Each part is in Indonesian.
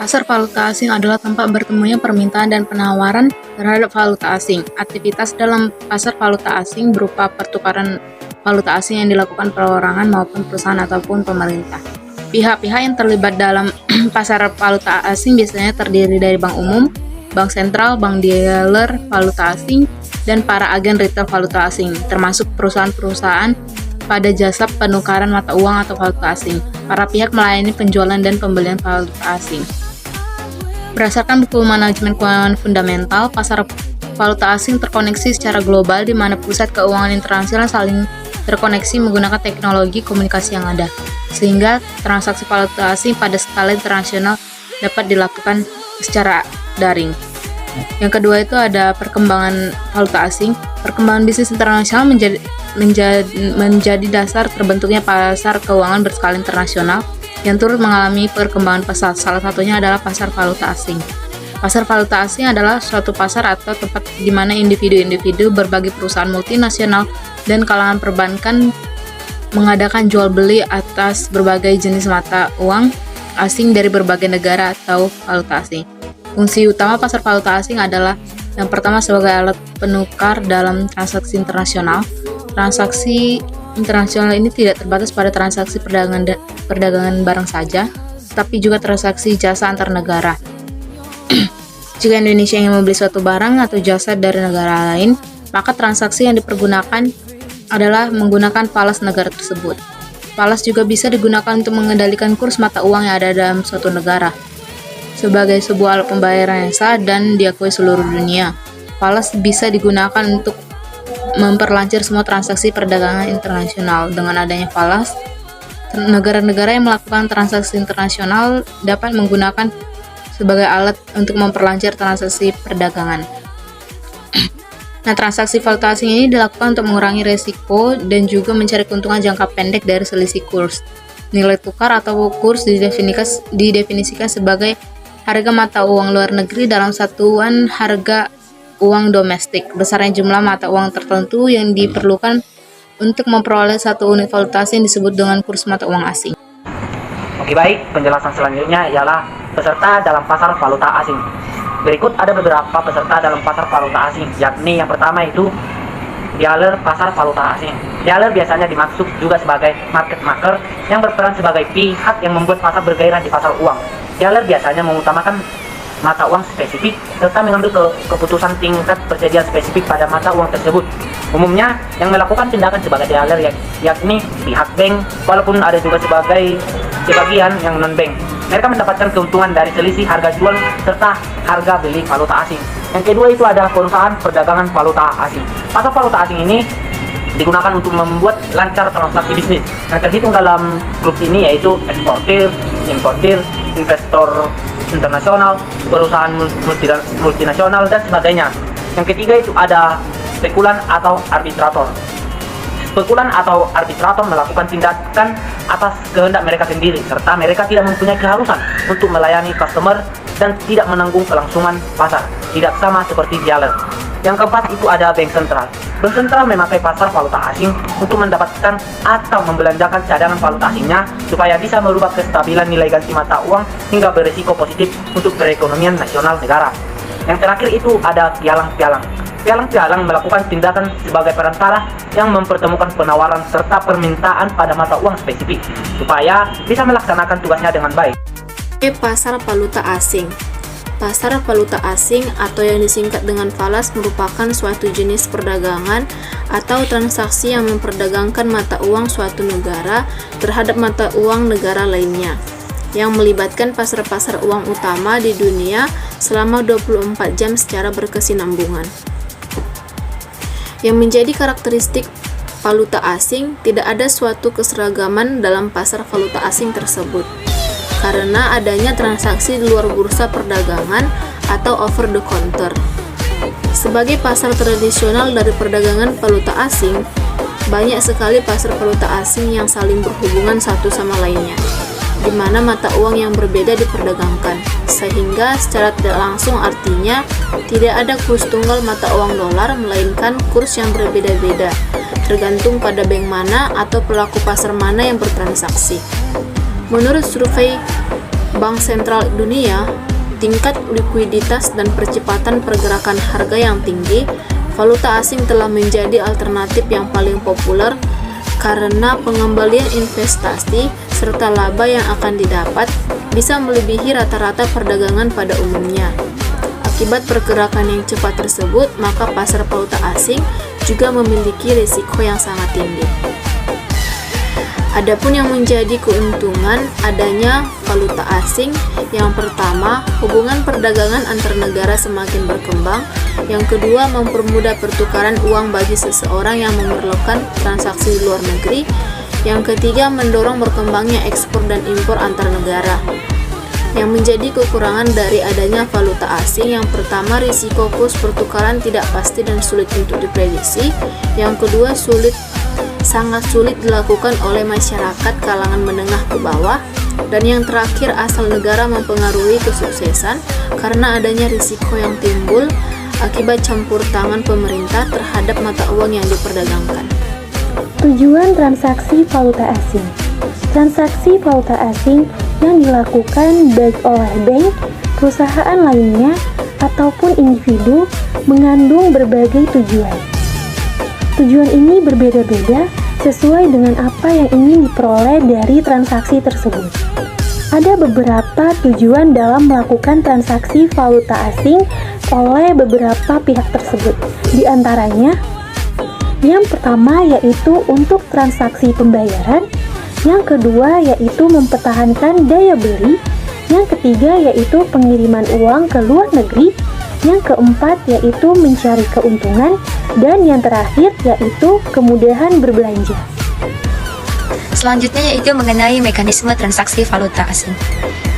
Pasar valuta asing adalah tempat bertemunya permintaan dan penawaran terhadap valuta asing. Aktivitas dalam pasar valuta asing berupa pertukaran valuta asing yang dilakukan perorangan maupun perusahaan ataupun pemerintah. Pihak-pihak yang terlibat dalam pasar valuta asing biasanya terdiri dari bank umum, bank sentral, bank dealer valuta asing, dan para agen retail valuta asing, termasuk perusahaan-perusahaan pada jasa penukaran mata uang atau valuta asing. Para pihak melayani penjualan dan pembelian valuta asing. Berdasarkan buku manajemen keuangan fundamental, pasar valuta asing terkoneksi secara global di mana pusat keuangan internasional saling terkoneksi menggunakan teknologi komunikasi yang ada, sehingga transaksi valuta asing pada skala internasional dapat dilakukan secara daring. Yang kedua itu ada perkembangan valuta asing. Perkembangan bisnis internasional menjadi dasar terbentuknya pasar keuangan berskala internasional yang turut mengalami perkembangan pesat. Salah satunya adalah pasar valuta asing. Pasar valuta asing adalah suatu pasar atau tempat di mana individu-individu berbagai perusahaan multinasional dan kalangan perbankan mengadakan jual beli atas berbagai jenis mata uang asing dari berbagai negara atau valuta asing. Fungsi utama pasar valuta asing adalah yang pertama sebagai alat penukar dalam transaksi internasional. Transaksi internasional ini tidak terbatas pada transaksi perdagangan barang saja, tapi juga transaksi jasa antar negara. Jika Indonesia ingin membeli suatu barang atau jasa dari negara lain, maka transaksi yang dipergunakan adalah menggunakan falas negara tersebut. Falas juga bisa digunakan untuk mengendalikan kurs mata uang yang ada dalam suatu negara. Sebagai sebuah alat pembayaran yang sah dan diakui seluruh dunia, falas bisa digunakan untuk memperlancar semua transaksi perdagangan internasional. Dengan adanya falas, negara-negara yang melakukan transaksi internasional dapat menggunakan sebagai alat untuk memperlancar transaksi perdagangan. Nah, transaksi valuta asing ini dilakukan untuk mengurangi risiko dan juga mencari keuntungan jangka pendek dari selisih kurs. Nilai tukar atau kurs didefinisikan sebagai harga mata uang luar negeri dalam satuan harga uang domestik. Besarnya jumlah mata uang tertentu yang diperlukan untuk memperoleh satu unit valuta asing disebut dengan kurs mata uang asing. Oke, baik, penjelasan selanjutnya ialah peserta dalam pasar valuta asing. Berikut ada beberapa peserta dalam pasar valuta asing, yakni yang pertama itu dealer pasar valuta asing. Dealer biasanya dimaksud juga sebagai market maker yang berperan sebagai pihak yang membuat pasar bergairah di pasar uang. Dealer biasanya mengutamakan mata uang spesifik serta mengambil keputusan tingkat persediaan spesifik pada mata uang tersebut. Umumnya yang melakukan tindakan sebagai dealer yakni pihak bank, walaupun ada juga sebagian yang non-bank. Mereka mendapatkan keuntungan dari selisih harga jual serta harga beli valuta asing. Yang kedua itu adalah perusahaan perdagangan valuta asing. Pasar valuta asing ini digunakan untuk membuat lancar transaksi bisnis. Yang terhitung dalam grup ini yaitu eksportir, importir, investor internasional, perusahaan multinasional, dan sebagainya. Yang ketiga itu ada spekulan atau arbitrator. Spekulan atau arbitrator melakukan tindakan atas kehendak mereka sendiri, serta mereka tidak mempunyai keharusan untuk melayani customer dan tidak menanggung kelangsungan pasar, tidak sama seperti dealer. Yang keempat itu ada bank sentral. Bank sentral memakai pasar valuta asing untuk mendapatkan atau membelanjakan cadangan valuta asingnya supaya bisa merubah kestabilan nilai ganti mata uang hingga berisiko positif untuk perekonomian nasional negara. Yang terakhir itu ada pialang-pialang. Pialang-pialang melakukan tindakan sebagai perantara yang mempertemukan penawaran serta permintaan pada mata uang spesifik supaya bisa melaksanakan tugasnya dengan baik. Pasar valuta asing. Pasar valuta asing atau yang disingkat dengan falas merupakan suatu jenis perdagangan atau transaksi yang memperdagangkan mata uang suatu negara terhadap mata uang negara lainnya, yang melibatkan pasar-pasar uang utama di dunia selama 24 jam secara berkesinambungan. Yang menjadi karakteristik valuta asing, tidak ada suatu keseragaman dalam pasar valuta asing tersebut, karena adanya transaksi di luar bursa perdagangan atau over the counter. Sebagai pasar tradisional dari perdagangan valuta asing, banyak sekali pasar valuta asing yang saling berhubungan satu sama lainnya, di mana mata uang yang berbeda diperdagangkan, sehingga secara tidak langsung artinya tidak ada kurs tunggal mata uang dolar, melainkan kurs yang berbeda-beda, tergantung pada bank mana atau pelaku pasar mana yang bertransaksi. Menurut survei Bank Sentral Dunia, tingkat likuiditas dan percepatan pergerakan harga yang tinggi, valuta asing telah menjadi alternatif yang paling populer karena pengembalian investasi serta laba yang akan didapat bisa melebihi rata-rata perdagangan pada umumnya. Akibat pergerakan yang cepat tersebut, maka pasar valuta asing juga memiliki risiko yang sangat tinggi. Adapun yang menjadi keuntungan adanya valuta asing, yang pertama, hubungan perdagangan antar negara semakin berkembang. Yang kedua, mempermudah pertukaran uang bagi seseorang yang memerlukan transaksi di luar negeri. Yang ketiga, mendorong berkembangnya ekspor dan impor antar negara. Yang menjadi kekurangan dari adanya valuta asing, yang pertama, risiko kurs pertukaran tidak pasti dan sulit untuk diprediksi. Yang kedua, sangat sulit dilakukan oleh masyarakat kalangan menengah ke bawah. Dan yang terakhir, asal negara mempengaruhi kesuksesan karena adanya risiko yang timbul akibat campur tangan pemerintah terhadap mata uang yang diperdagangkan. Tujuan transaksi valuta asing. Transaksi valuta asing yang dilakukan baik oleh bank, perusahaan lainnya, ataupun individu mengandung berbagai tujuan. Tujuan ini berbeda-beda sesuai dengan apa yang ingin diperoleh dari transaksi tersebut. Ada beberapa tujuan dalam melakukan transaksi valuta asing oleh beberapa pihak tersebut. Di antaranya, yang pertama yaitu untuk transaksi pembayaran, yang kedua yaitu mempertahankan daya beli, yang ketiga yaitu pengiriman uang ke luar negeri, yang keempat yaitu mencari keuntungan, dan yang terakhir yaitu kemudahan berbelanja. Selanjutnya yaitu mengenai mekanisme transaksi valuta asing.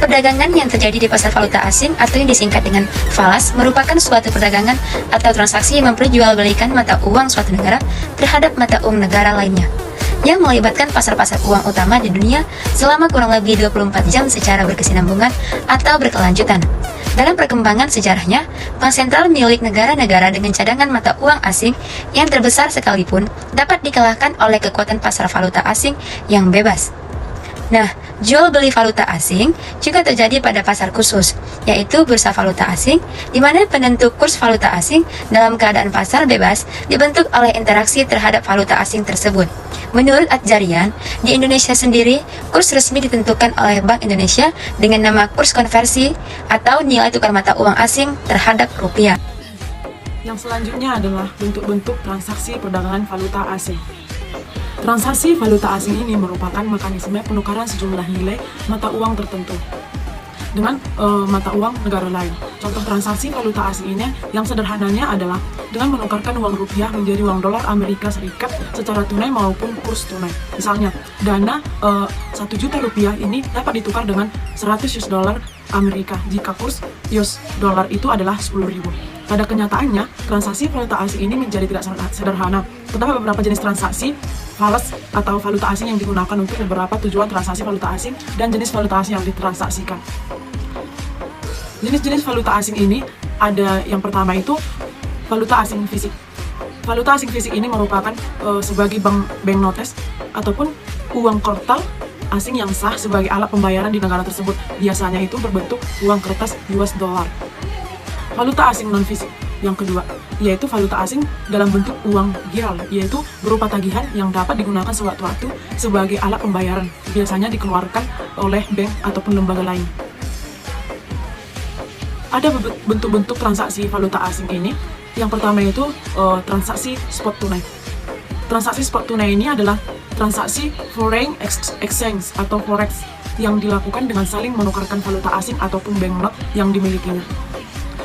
Perdagangan yang terjadi di pasar valuta asing atau yang disingkat dengan falas merupakan suatu perdagangan atau transaksi yang memperjualbelikan mata uang suatu negara terhadap mata uang negara lainnya, yang melibatkan pasar-pasar uang utama di dunia selama kurang lebih 24 jam secara berkesinambungan atau berkelanjutan. Dalam perkembangan sejarahnya, bank sentral milik negara-negara dengan cadangan mata uang asing yang terbesar sekalipun dapat dikalahkan oleh kekuatan pasar valuta asing yang bebas. Nah, jual beli valuta asing juga terjadi pada pasar khusus, yaitu bursa valuta asing, di mana penentu kurs valuta asing dalam keadaan pasar bebas dibentuk oleh interaksi terhadap valuta asing tersebut. Menurut Adjarian, di Indonesia sendiri, kurs resmi ditentukan oleh Bank Indonesia dengan nama kurs konversi atau nilai tukar mata uang asing terhadap rupiah. Yang selanjutnya adalah bentuk-bentuk transaksi perdagangan valuta asing. Transaksi valuta asing ini merupakan mekanisme penukaran sejumlah nilai mata uang tertentu dengan mata uang negara lain. Contoh transaksi valuta asing ini yang sederhananya adalah dengan menukarkan uang rupiah menjadi uang dolar Amerika Serikat secara tunai maupun kurs tunai. Misalnya, dana 1 juta rupiah ini dapat ditukar dengan 100 US dollar Amerika jika kurs US dollar itu adalah 10.000. Pada kenyataannya, transaksi valuta asing ini menjadi tidak sederhana. Terdapat beberapa jenis transaksi falas atau valuta asing yang digunakan untuk beberapa tujuan transaksi valuta asing dan jenis valuta asing yang ditransaksikan. Jenis-jenis valuta asing ini ada yang pertama itu valuta asing fisik. Valuta asing fisik ini merupakan sebagai banknotes ataupun uang kertas asing yang sah sebagai alat pembayaran di negara tersebut. Biasanya itu berbentuk uang kertas US dollar. Valuta asing non-fisik yang kedua, yaitu valuta asing dalam bentuk uang giral, yaitu berupa tagihan yang dapat digunakan sewaktu-waktu sebagai alat pembayaran, biasanya dikeluarkan oleh bank ataupun lembaga lain. Ada bentuk-bentuk transaksi valuta asing ini. Yang pertama itu transaksi spot tunai. Transaksi spot tunai ini adalah transaksi foreign exchange atau forex yang dilakukan dengan saling menukarkan valuta asing ataupun banknote yang dimilikinya.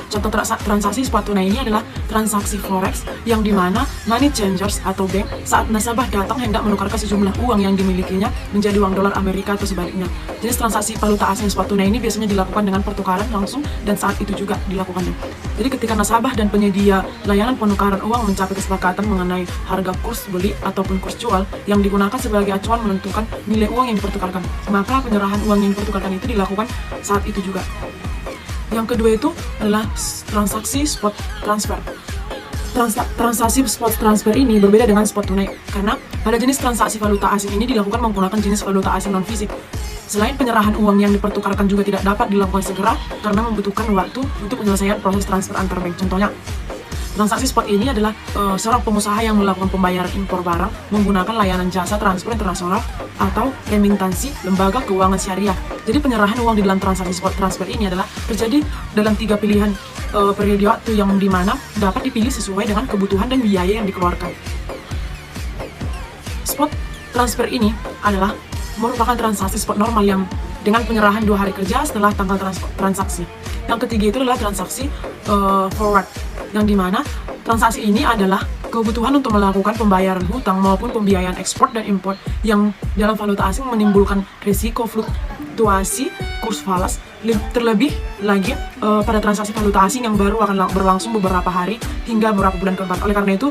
Contoh transaksi spot tunai ini adalah transaksi forex yang dimana money changers atau bank saat nasabah datang hendak menukarkan sejumlah uang yang dimilikinya menjadi uang dolar Amerika atau sebaliknya. Jenis transaksi valuta asing spot tunai ini biasanya dilakukan dengan pertukaran langsung dan saat itu juga dilakukannya. Jadi ketika nasabah dan penyedia layanan penukaran uang mencapai kesepakatan mengenai harga kurs beli ataupun kurs jual yang digunakan sebagai acuan menentukan nilai uang yang dipertukarkan, maka penyerahan uang yang dipertukarkan itu dilakukan saat itu juga. Yang kedua itu adalah transaksi spot transfer. Transaksi spot transfer ini berbeda dengan spot tunai karena pada jenis transaksi valuta asing ini dilakukan menggunakan jenis valuta asing non-fisik. Selain penyerahan uang yang dipertukarkan juga tidak dapat dilakukan segera karena membutuhkan waktu untuk penyelesaian proses transfer antar bank. Contohnya, transaksi spot ini adalah seorang pengusaha yang melakukan pembayaran impor barang menggunakan layanan jasa transfer internasional atau remittansi lembaga keuangan syariah. Jadi penyerahan uang di dalam transaksi spot transfer ini adalah terjadi dalam 3 pilihan periode waktu yang dimana dapat dipilih sesuai dengan kebutuhan dan biaya yang dikeluarkan. Spot transfer ini adalah merupakan transaksi spot normal yang dengan penyerahan 2 hari kerja setelah tanggal transaksi. Yang ketiga itu adalah transaksi forward, yang dimana transaksi ini adalah kebutuhan untuk melakukan pembayaran hutang maupun pembiayaan ekspor dan impor yang dalam valuta asing menimbulkan risiko fluktuasi kurs falas. Terlebih lagi pada transaksi valuta asing yang baru akan berlangsung beberapa hari hingga beberapa bulan ke depan. Oleh karena itu,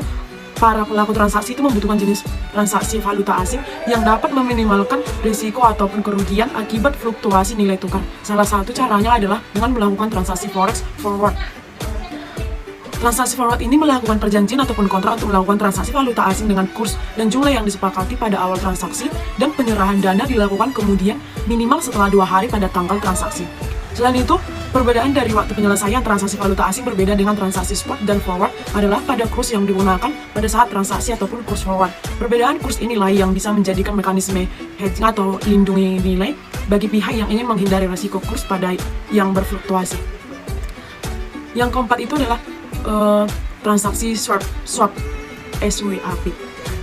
para pelaku transaksi itu membutuhkan jenis transaksi valuta asing yang dapat meminimalkan risiko ataupun kerugian akibat fluktuasi nilai tukar. Salah satu caranya adalah dengan melakukan transaksi forex forward. Transaksi forward ini melakukan perjanjian ataupun kontrak untuk melakukan transaksi valuta asing dengan kurs dan jumlah yang disepakati pada awal transaksi, dan penyerahan dana dilakukan kemudian minimal setelah 2 hari pada tanggal transaksi. Selain itu, perbedaan dari waktu penyelesaian transaksi valuta asing berbeda dengan transaksi spot dan forward adalah pada kurs yang digunakan pada saat transaksi ataupun kurs forward. Perbedaan kurs inilah yang bisa menjadikan mekanisme hedging atau lindungi nilai bagi pihak yang ingin menghindari risiko kurs pada yang berfluktuasi. Yang keempat itu adalah transaksi swap SWAP.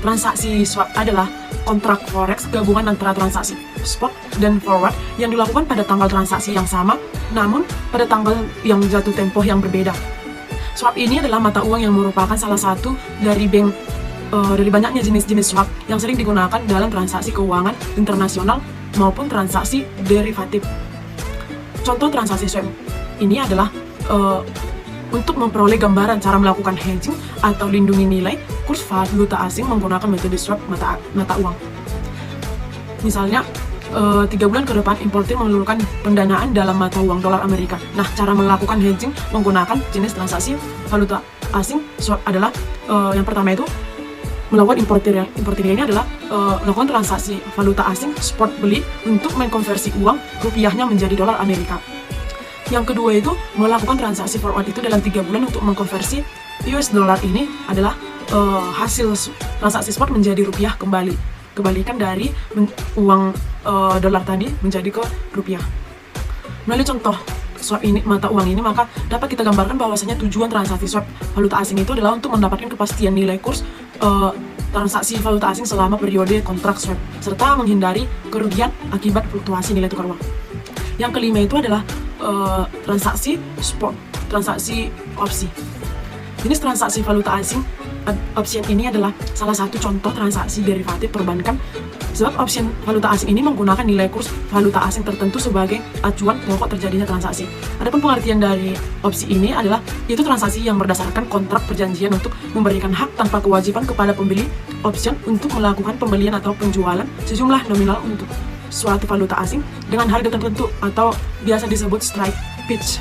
Transaksi swap adalah kontrak forex gabungan antara transaksi spot dan forward yang dilakukan pada tanggal transaksi yang sama, namun pada tanggal yang jatuh tempo yang berbeda. Swap ini adalah mata uang yang merupakan salah satu dari banyaknya jenis-jenis swap yang sering digunakan dalam transaksi keuangan internasional maupun transaksi derivatif. Contoh transaksi swap ini adalah untuk memperoleh gambaran cara melakukan hedging atau lindungi nilai kurs valuta asing menggunakan metode swap mata uang. Misalnya, 3 bulan ke depan importir memerlukan pendanaan dalam mata uang dolar Amerika. Nah, cara melakukan hedging menggunakan jenis transaksi valuta asing swap adalah yang pertama itu melakukan importirnya ini adalah melakukan transaksi valuta asing spot beli untuk mengkonversi uang rupiahnya menjadi dolar Amerika. Yang kedua itu melakukan transaksi forward itu dalam 3 bulan untuk mengkonversi US dollar ini adalah hasil transaksi spot menjadi rupiah kebalikan dari uang dolar tadi menjadi ke rupiah. Melalui contoh swap ini, mata uang ini, maka dapat kita gambarkan bahwasanya tujuan transaksi swap valuta asing itu adalah untuk mendapatkan kepastian nilai kurs transaksi valuta asing selama periode kontrak swap serta menghindari kerugian akibat fluktuasi nilai tukar uang. Yang kelima itu adalah transaksi spot, transaksi opsi. Jenis transaksi valuta asing option ini adalah salah satu contoh transaksi derivatif perbankan, sebab option valuta asing ini menggunakan nilai kurs valuta asing tertentu sebagai acuan pokok terjadinya transaksi. Adapun pengertian dari opsi ini adalah yaitu transaksi yang berdasarkan kontrak perjanjian untuk memberikan hak tanpa kewajiban kepada pembeli option untuk melakukan pembelian atau penjualan sejumlah nominal untuk suatu valuta asing dengan harga tertentu atau biasa disebut strike pitch,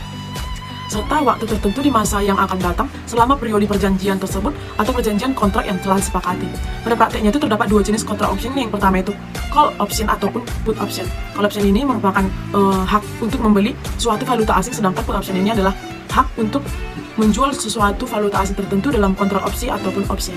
serta waktu tertentu di masa yang akan datang selama periode perjanjian tersebut atau perjanjian kontrak yang telah disepakati. Pada prakteknya itu terdapat 2 jenis kontrak option. Yang pertama itu call option ataupun put option. Call option ini merupakan hak untuk membeli suatu valuta asing, sedangkan put option ini adalah hak untuk menjual sesuatu valuta asing tertentu dalam kontrak opsi ataupun option.